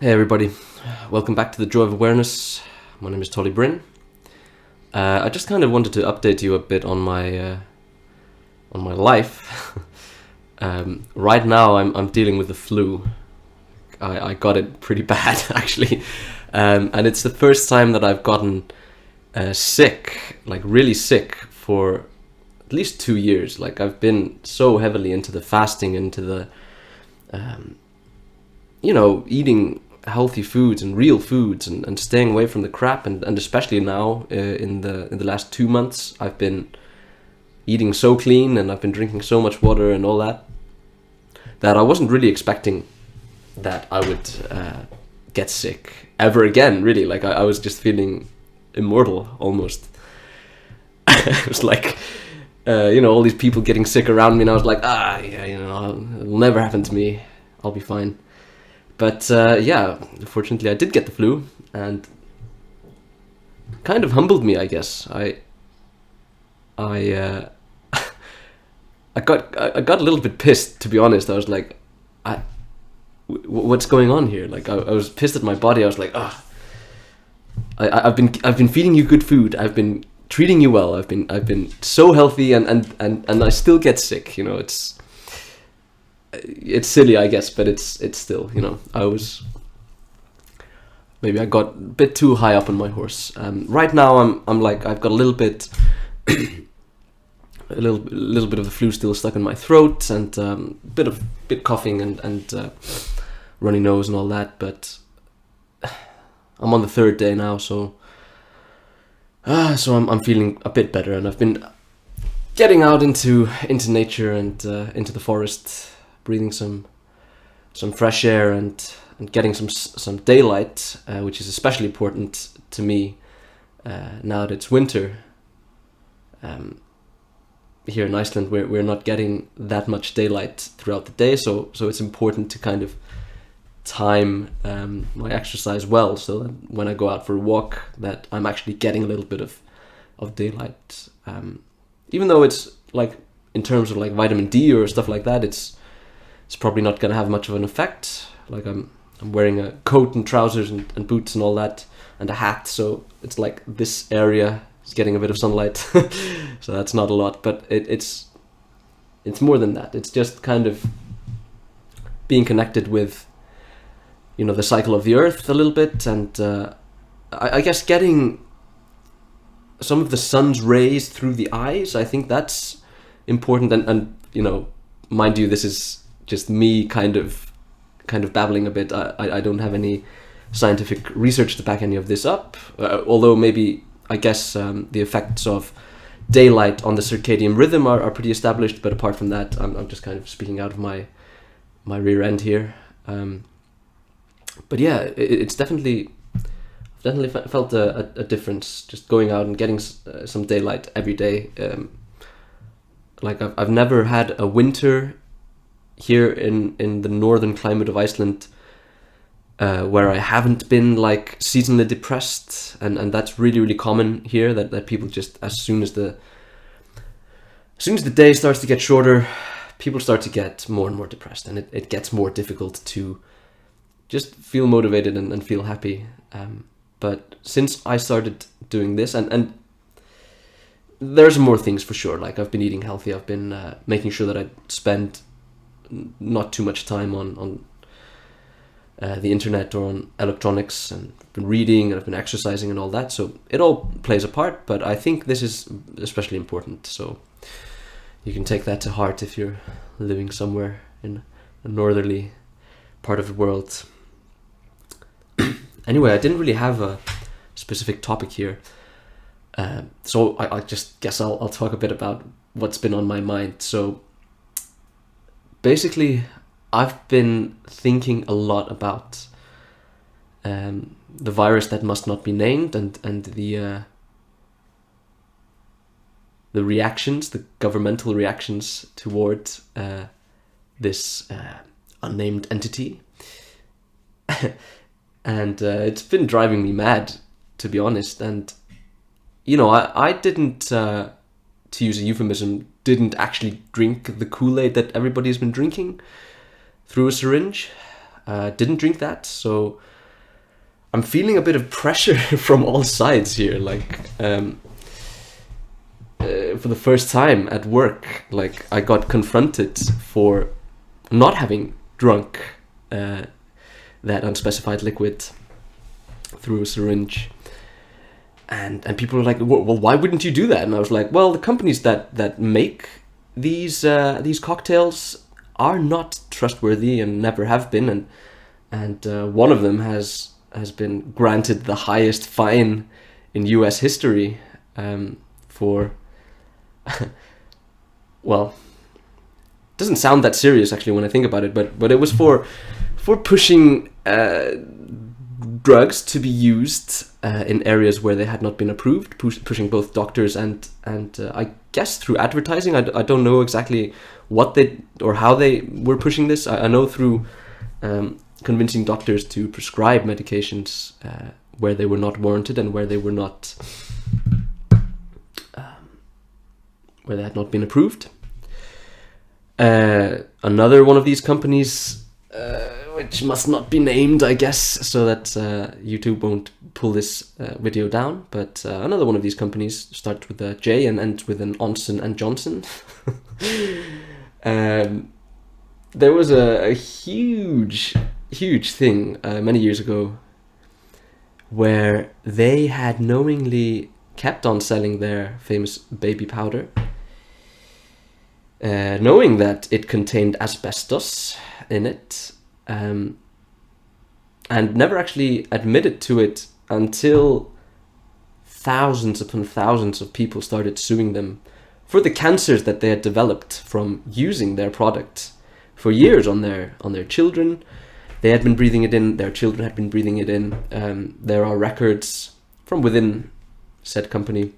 Hey everybody, welcome back to the Joy of Awareness. My name is Tolly Bryn. I just kind of wanted to update you a bit on my life. Right now, I'm dealing with the flu. I got it pretty bad actually, and it's the first time that I've gotten sick, like really sick, for at least 2 years. Like I've been so heavily into the fasting, into the eating healthy foods and real foods, and staying away from the crap, and especially now in the last 2 months I've been eating so clean, and I've been drinking so much water and all that I wasn't really expecting that I would get sick ever again, really. Like I was just feeling immortal almost. It was like all these people getting sick around me, and I was like, yeah, it'll never happen to me, I'll be fine. But yeah, fortunately I did get the flu, and kind of humbled me, I guess. I I got a little bit pissed, to be honest. I was like, what's going on here? Like I was pissed at my body. I was like, I've been feeding you good food. I've been treating you well. I've been so healthy, and I still get sick. It's silly, I guess, but it's still, maybe I got a bit too high up on my horse. Right now I'm like, I've got a little bit a little bit of the flu still stuck in my throat, and bit coughing, and runny nose and all that, but I'm on the third day now, so I'm feeling a bit better, and I've been getting out into nature, and into the forest, breathing some fresh air, and getting some daylight, which is especially important to me now that it's winter. Here in Iceland, we're not getting that much daylight throughout the day, so it's important to kind of time my exercise well, so that when I go out for a walk, that I'm actually getting a little bit of daylight. Even though it's like, in terms of like vitamin D or stuff like that, it's probably not going to have much of an effect. Like I'm wearing a coat and trousers and boots and all that, and a hat, so it's like this area is getting a bit of sunlight. So that's not a lot, but it's more than that. It's just kind of being connected with the cycle of the earth a little bit, and I guess getting some of the sun's rays through the eyes. I think that's important, and mind you, this is just me kind of babbling a bit. I don't have any scientific research to back any of this up, although maybe, I guess, the effects of daylight on the circadian rhythm are pretty established, but apart from that, I'm just kind of speaking out of my rear end here. But yeah, it's definitely felt a difference just going out and getting some daylight every day. Like I've never had a winter here in the northern climate of Iceland where I haven't been like seasonally depressed, and that's really, really common here, that people just, as soon as the day starts to get shorter, people start to get more and more depressed, and it gets more difficult to just feel motivated and feel happy. But since I started doing this, and there's more things for sure, like I've been eating healthy, I've been making sure that I spend not too much time on the internet or on electronics, and I've been reading, and I've been exercising and all that, so it all plays a part, but I think this is especially important, so you can take that to heart if you're living somewhere in a northerly part of the world. Anyway, I didn't really have a specific topic here, so I just guess I'll talk a bit about what's been on my mind. So basically, I've been thinking a lot about the virus that must not be named, and the reactions, the governmental reactions toward this unnamed entity. And it's been driving me mad, to be honest. And I didn't, to use a euphemism, didn't actually drink the Kool-Aid that everybody's been drinking through a syringe. didn't drink that, so I'm feeling a bit of pressure from all sides here. Like, for the first time at work, like I got confronted for not having drunk that unspecified liquid through a syringe, and people were like, well, why wouldn't you do that? And I was like, well, the companies that make these cocktails are not trustworthy and never have been, and one of them has been granted the highest fine in U.S. history for well, doesn't sound that serious actually when I think about it, but it was for pushing drugs to be used in areas where they had not been approved, pushing both doctors and I guess through advertising. I don't know exactly what they or how they were pushing this. I know through convincing doctors to prescribe medications where they were not warranted and where they were not where they had not been approved. Another one of these companies, which must not be named, I guess, so that YouTube won't pull this video down, but another one of these companies starts with a J and ends with an Onsen and Johnson. There was a huge thing many years ago where they had knowingly kept on selling their famous baby powder, knowing that it contained asbestos in it, and never actually admitted to it until thousands upon thousands of people started suing them for the cancers that they had developed from using their product for years on their children. They had been breathing it in, their children had been breathing it in. There are records from within said company,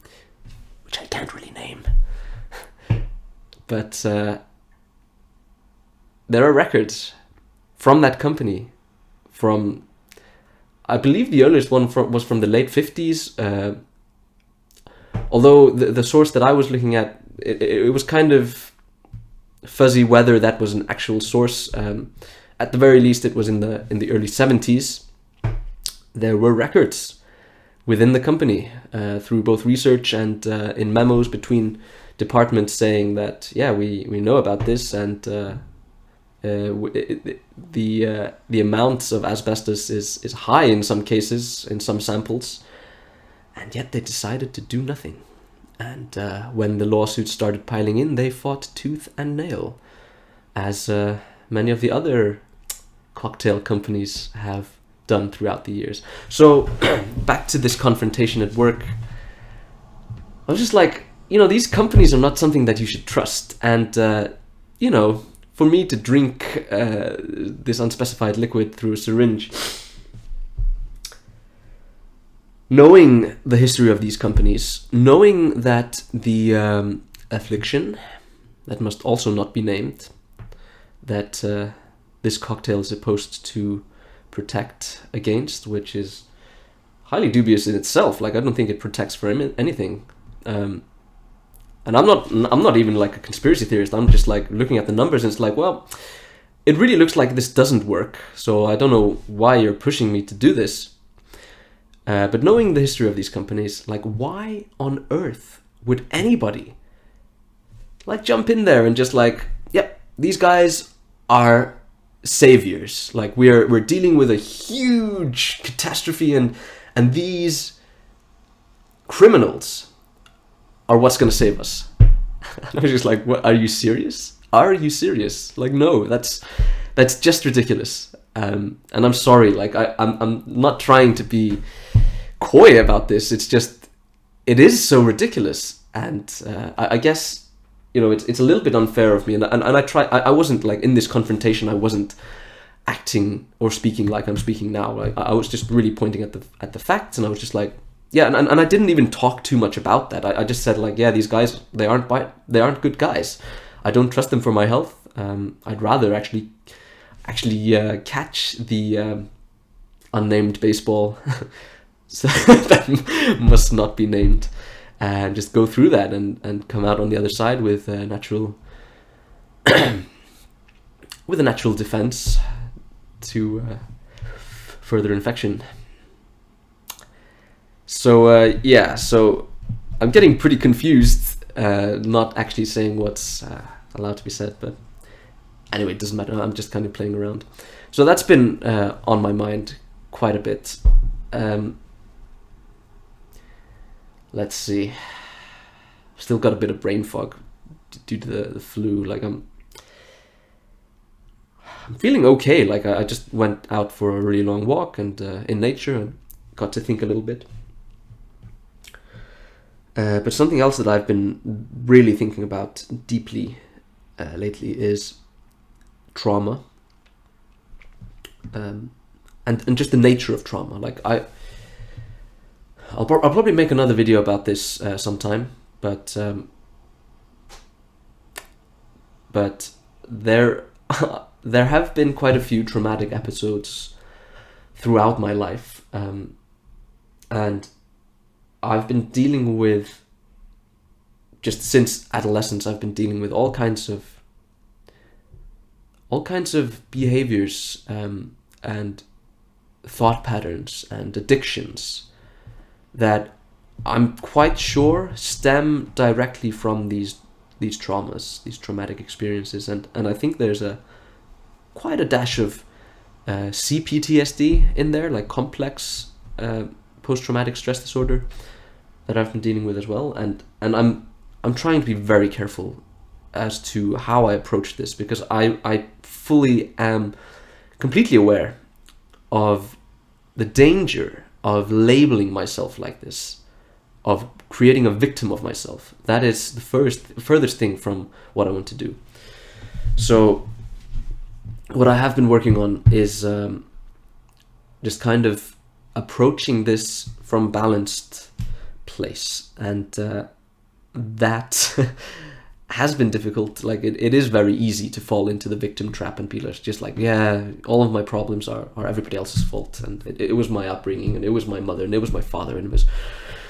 which I can't really name, but there are records from that company from, I believe the earliest one was from the late 50s, although the source that I was looking at, it was kind of fuzzy whether that was an actual source. At the very least, it was in the early 70s. There were records within the company through both research and in memos between departments saying that, yeah, we know about this, and the amounts of asbestos is high in some cases, in some samples, and yet they decided to do nothing. And when the lawsuits started piling in, they fought tooth and nail, as many of the other cocktail companies have done throughout the years. So back to this confrontation at work, I was just like, these companies are not something that you should trust. And, for me to drink this unspecified liquid through a syringe, knowing the history of these companies, knowing that the affliction that must also not be named, that this cocktail is supposed to protect against, which is highly dubious in itself. Like, I don't think it protects for anything. And I'm not even like a conspiracy theorist. I'm just like looking at the numbers, and it's like, well, it really looks like this doesn't work. So I don't know why you're pushing me to do this. But knowing the history of these companies, like, why on earth would anybody like jump in there and just like, yep, these guys are saviors. Like, we're dealing with a huge catastrophe, and these criminals are what's going to save us. And I was just like, what, are you serious? Are you serious? Like, no, that's just ridiculous. And I'm sorry, like, I'm not trying to be coy about this. It's just, it is so ridiculous. And I guess, it's a little bit unfair of me. And I wasn't like in this confrontation, I wasn't acting or speaking like I'm speaking now. I was just really pointing at the facts, and I was just like, yeah, and I didn't even talk too much about that. I just said, like, yeah, these guys, they aren't good guys. I don't trust them for my health. I'd rather actually catch the unnamed baseball so that must not be named, and just go through that and come out on the other side with a natural with a natural defense, to further infection. So yeah, so I'm getting pretty confused, not actually saying what's allowed to be said, but anyway, it doesn't matter. I'm just kind of playing around. So that's been on my mind quite a bit. Let's see. Still got a bit of brain fog due to the flu. Like I'm feeling okay. Like I just went out for a really long walk and in nature and got to think a little bit. But something else that I've been really thinking about deeply lately is trauma, and just the nature of trauma. Like I'll probably make another video about this sometime, but there there have been quite a few traumatic episodes throughout my life, and I've been dealing with, just since adolescence, I've been dealing with all kinds of behaviors and thought patterns and addictions that I'm quite sure stem directly from these traumas, these traumatic experiences, and I think there's quite a dash of CPTSD in there, like complex post-traumatic stress disorder that I've been dealing with as well, and I'm trying to be very careful as to how I approach this, because I fully am completely aware of the danger of labeling myself like this, of creating a victim of myself. That is the furthest thing from what I want to do. So what I have been working on is just kind of approaching this from a balanced place, and that has been difficult. Like it is very easy to fall into the victim trap and be just like, yeah, all of my problems are everybody else's fault, and it was my upbringing, and it was my mother, and it was my father, and it was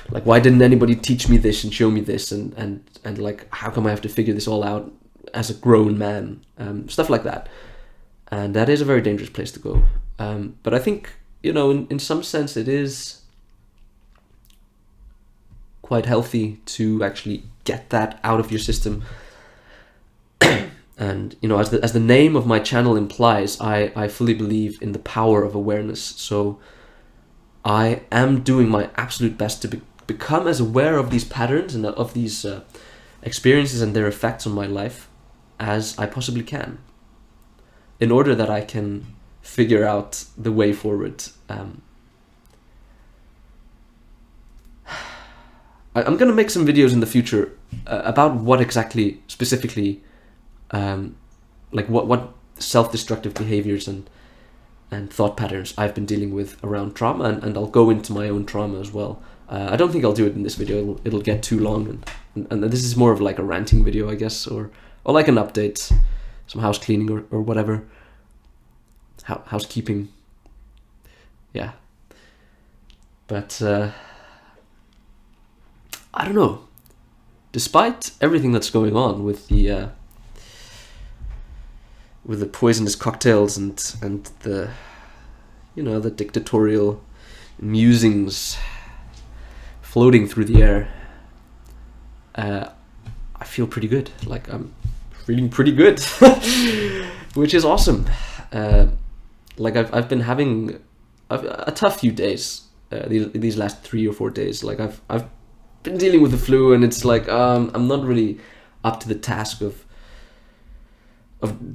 like, why didn't anybody teach me this and show me this, and like, how come I have to figure this all out as a grown man, stuff like that. And that is a very dangerous place to go, but I think, you know, in some sense it is quite healthy to actually get that out of your system. And, you know, as the name of my channel implies, I fully believe in the power of awareness. So I am doing my absolute best to become as aware of these patterns and of these experiences and their effects on my life as I possibly can, in order that I can figure out the way forward. I'm going to make some videos in the future about what exactly, specifically, like what self-destructive behaviors and thought patterns I've been dealing with around trauma, and I'll go into my own trauma as well. I don't think I'll do it in this video. It'll get too long, and this is more of like a ranting video, I guess, or like an update, some house cleaning or whatever. Housekeeping. Yeah. But I don't know. Despite everything that's going on with the poisonous cocktails and the, you know, the dictatorial musings floating through the air, I feel pretty good. Like, I'm feeling pretty good, which is awesome. Like I've been having a tough few days these last 3 or 4 days. Like I've been dealing with the flu, and it's like I'm not really up to the task of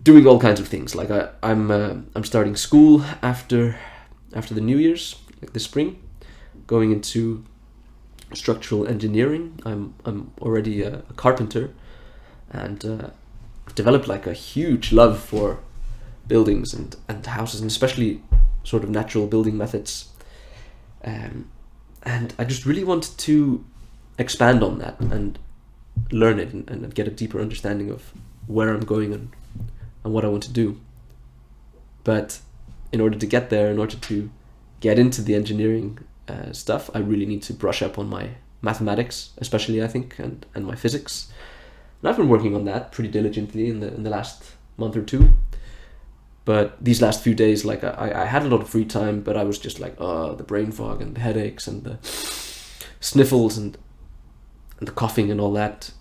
doing all kinds of things. Like I'm starting school after the New Year's, like this spring, going into structural engineering. I'm already a carpenter, and I've developed like a huge love for buildings and houses, and especially sort of natural building methods, and I just really wanted to expand on that and learn it and get a deeper understanding of where I'm going and what I want to do. But in order to get there, in order to get into the engineering stuff, I really need to brush up on my mathematics, especially, I think, and my physics. And I've been working on that pretty diligently in the last month or two. But these last few days, like I had a lot of free time, but I was just like, the brain fog and the headaches and the sniffles and the coughing and all that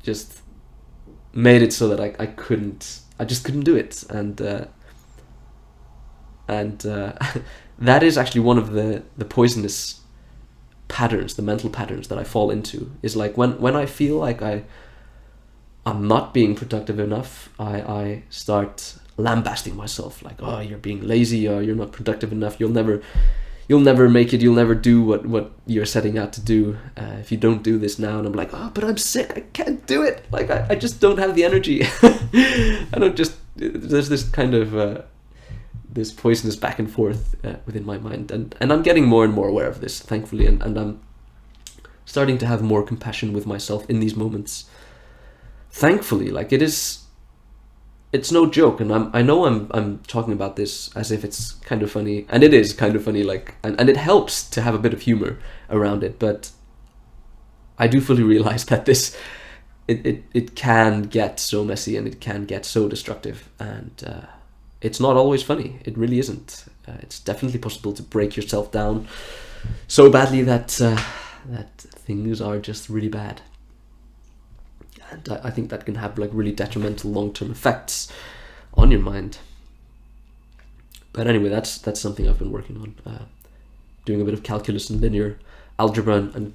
just made it so that I just couldn't do it. And that is actually one of the poisonous patterns, the mental patterns that I fall into, is like when I feel like I'm not being productive enough, I start lambasting myself, like, oh, you're being lazy, or you're not productive enough, you'll never make it, you'll never do what you're setting out to do if you don't do this now. And I'm like, oh, but I'm sick, I can't do it, like I just don't have the energy. There's this kind of this poisonous back and forth within my mind, and I'm getting more and more aware of this, thankfully, and I'm starting to have more compassion with myself in these moments, thankfully. Like, it's no joke, and I know I'm talking about this as if it's kind of funny, and it is kind of funny, like, and it helps to have a bit of humor around it, but I do fully realize that it can get so messy, and it can get so destructive, and it's not always funny. It really isn't. It's definitely possible to break yourself down so badly that things are just really bad. And I think that can have like really detrimental long-term effects on your mind. But anyway, that's something I've been working on, doing a bit of calculus and linear algebra, and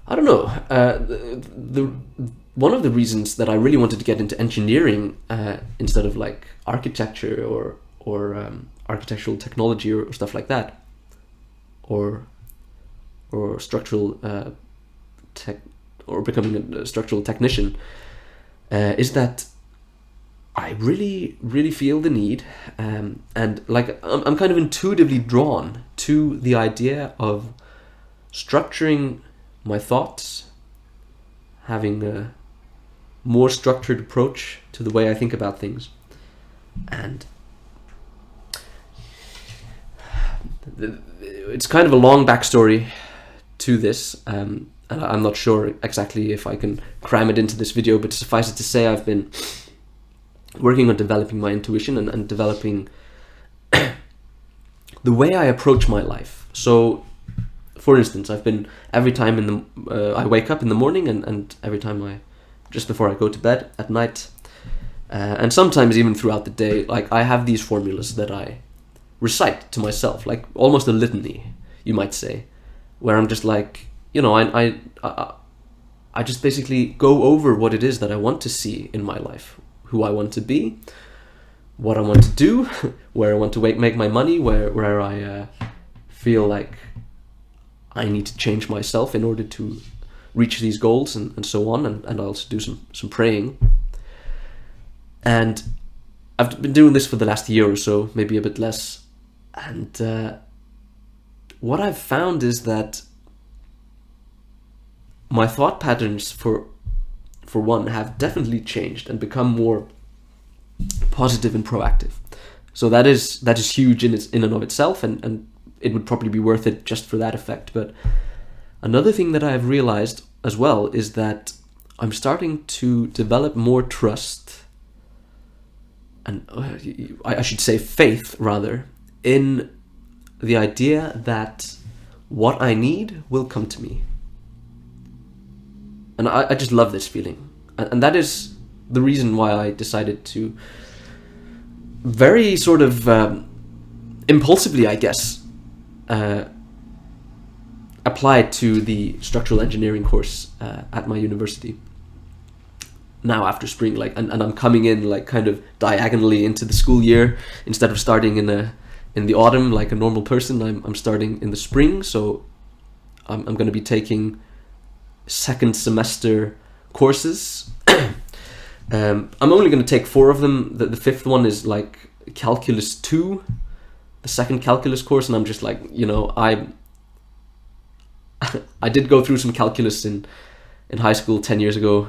I don't know. The one of the reasons that I really wanted to get into engineering instead of like architecture or architectural technology or stuff like that, or structural tech, or becoming a structural technician, is that I really feel the need, and like I'm kind of intuitively drawn to the idea of structuring my thoughts, having a more structured approach to the way I think about things. And it's kind of a long backstory to this, and I'm not sure exactly if I can cram it into this video, but suffice it to say, I've been working on developing my intuition and developing the way I approach my life. So, for instance, I've been, every time I wake up in the morning, and every time just before I go to bed at night, and sometimes even throughout the day, like I have these formulas that I recite to myself, like almost a litany, you might say, where I'm just like, you know, I just basically go over what it is that I want to see in my life, who I want to be, what I want to do, where I want to make my money, where I feel like I need to change myself in order to reach these goals, and so on, and I also do some praying. And I've been doing this for the last year or so, maybe a bit less, and what I've found is that my thought patterns, for one, have definitely changed and become more positive and proactive. So that is huge in and of itself, and it would probably be worth it just for that effect. But another thing that I've realized as well is that I'm starting to develop more trust, and I should say faith rather, in the idea that what I need will come to me. And I just love this feeling. And that is the reason why I decided to very sort of impulsively, I guess, apply to the structural engineering course at my university. Now after spring, like, and I'm coming in like kind of diagonally into the school year, instead of starting in the autumn like a normal person. I'm starting in the spring, so I'm going to be taking second semester courses. I'm only going to take 4 of them. The fifth one is like Calculus 2, the second calculus course, and I'm just like, you know, I did go through some calculus in high school 10 years ago.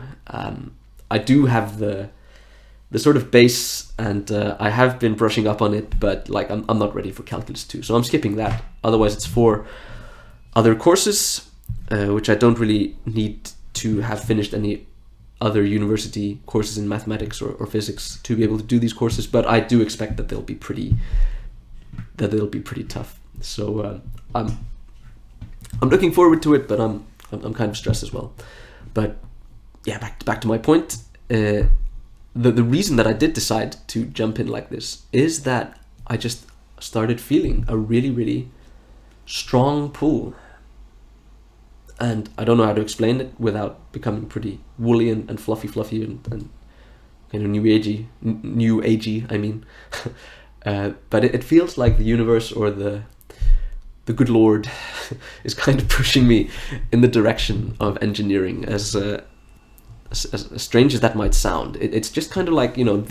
I do have the sort of base, and I have been brushing up on it, but like I'm not ready for Calculus 2, so I'm skipping that. Otherwise, it's 4 other courses, which I don't really need to have finished any other university courses in mathematics or physics to be able to do these courses, but I do expect that they'll be pretty tough. So I'm looking forward to it, but I'm kind of stressed as well. But yeah, back to my point. The reason that I did decide to jump in like this is that I just started feeling a really, really strong pull. And I don't know how to explain it without becoming pretty woolly and fluffy and kind of new agey, I mean. But it feels like the universe or the good Lord is kind of pushing me in the direction of engineering. As strange as that might sound, it's just kind of like, you know,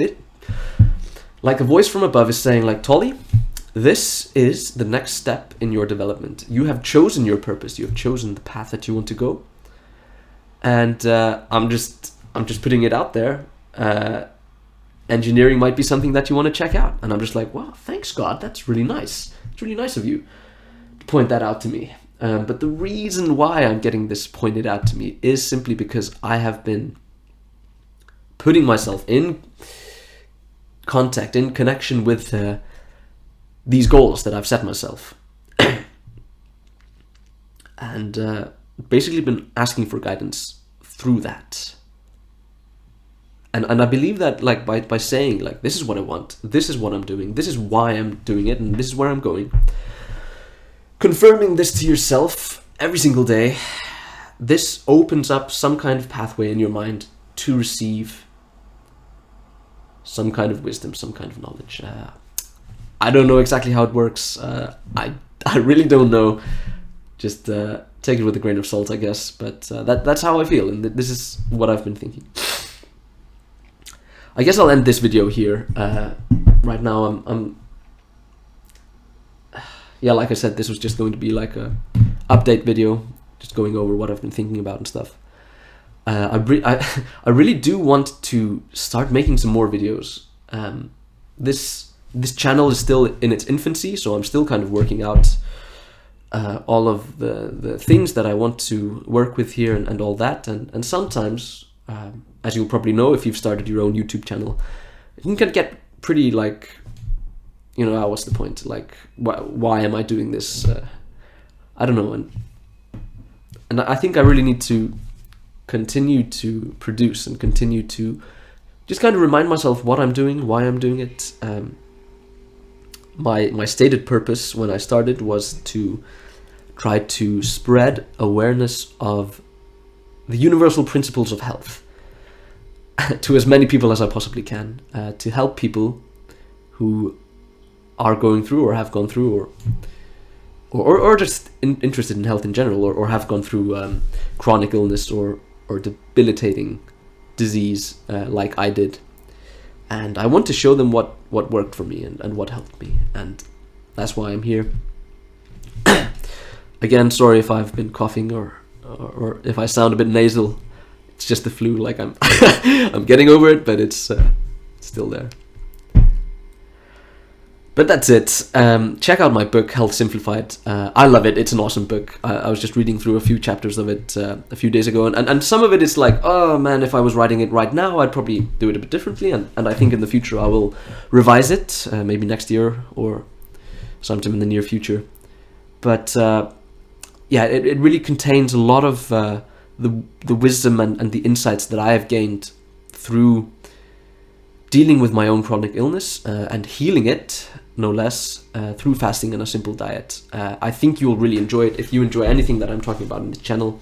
like a voice from above is saying, like, Tolly, this is the next step in your development. You have chosen your purpose. You have chosen the path that you want to go. And I'm just putting it out there. Engineering might be something that you want to check out. And I'm just like, wow, thanks God. That's really nice. It's really nice of you to point that out to me. But the reason why I'm getting this pointed out to me is simply because I have been putting myself in contact, in connection with these goals that I've set myself. And basically been asking for guidance through that. And I believe that, like, by saying, like, this is what I want, this is what I'm doing, this is why I'm doing it, and this is where I'm going, confirming this to yourself every single day, this opens up some kind of pathway in your mind to receive some kind of wisdom, some kind of knowledge. I don't know exactly how it works. I really don't know. Just take it with a grain of salt, I guess. But that's how I feel, and this is what I've been thinking. I guess I'll end this video here. Right now, I'm yeah, like I said, this was just going to be like a update video, just going over what I've been thinking about and stuff. I really do want to start making some more videos. This channel is still in its infancy, so I'm still kind of working out all of the things that I want to work with here and all that. And sometimes, as you'll probably know if you've started your own YouTube channel, you can get pretty, like, you know, what's the point? Like, why am I doing this? I don't know. And I think I really need to continue to produce and continue to just kind of remind myself what I'm doing, why I'm doing it. My stated purpose when I started was to try to spread awareness of the universal principles of health to as many people as I possibly can, to help people who are going through or have gone through or just interested in health in general, or have gone through chronic illness or debilitating disease like I did. And I want to show them what worked for me and what helped me, and that's why I'm here. Again, sorry if I've been coughing or if I sound a bit nasal. It's just the flu. Like, I'm I'm getting over it, but it's still there. But that's it. Check out my book, Health Simplified. I love it. It's an awesome book. I was just reading through a few chapters of it a few days ago, and some of it is like, oh man, if I was writing it right now, I'd probably do it a bit differently, and I think in the future I will revise it, maybe next year or sometime in the near future. But yeah, it really contains a lot of the wisdom and the insights that I have gained through dealing with my own chronic illness and healing it, no less, through fasting and a simple diet. I think you'll really enjoy it. If you enjoy anything that I'm talking about in the channel,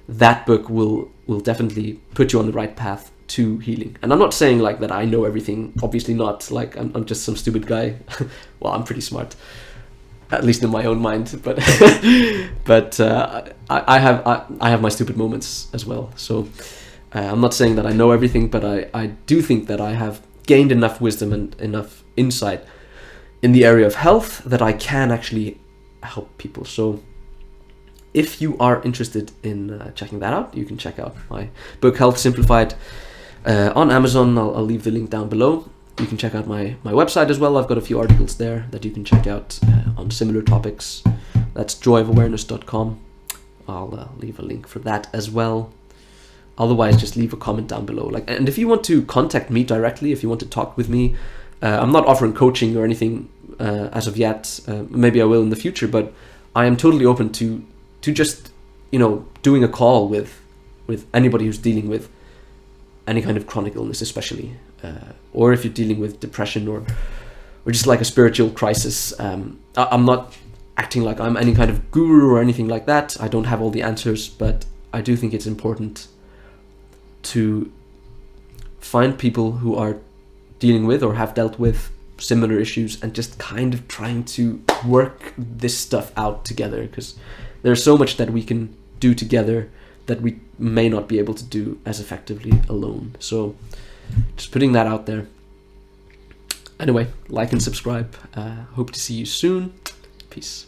that book will definitely put you on the right path to healing. And I'm not saying like that I know everything, obviously not. Like, I'm just some stupid guy. Well, I'm pretty smart, at least in my own mind, but but I have my stupid moments as well. So I'm not saying that I know everything, but I do think that I have gained enough wisdom and enough insight in the area of health that I can actually help people. So if you are interested in checking that out, you can check out my book, Health Simplified, on Amazon. I'll leave the link down below. You can check out my website as well. I've got a few articles there that you can check out on similar topics. That's joyofawareness.com. I'll leave a link for that as well. Otherwise, just leave a comment down below. Like, and if you want to contact me directly, if you want to talk with me, I'm not offering coaching or anything as of yet. Maybe I will in the future, but I am totally open to just, you know, doing a call with anybody who's dealing with any kind of chronic illness, especially, or if you're dealing with depression or just like a spiritual crisis. I'm not acting like I'm any kind of guru or anything like that. I don't have all the answers, but I do think it's important to find people who are dealing with or have dealt with similar issues and just kind of trying to work this stuff out together, because there's so much that we can do together that we may not be able to do as effectively alone. So just putting that out there. Anyway, like and subscribe. Hope to see you soon. Peace.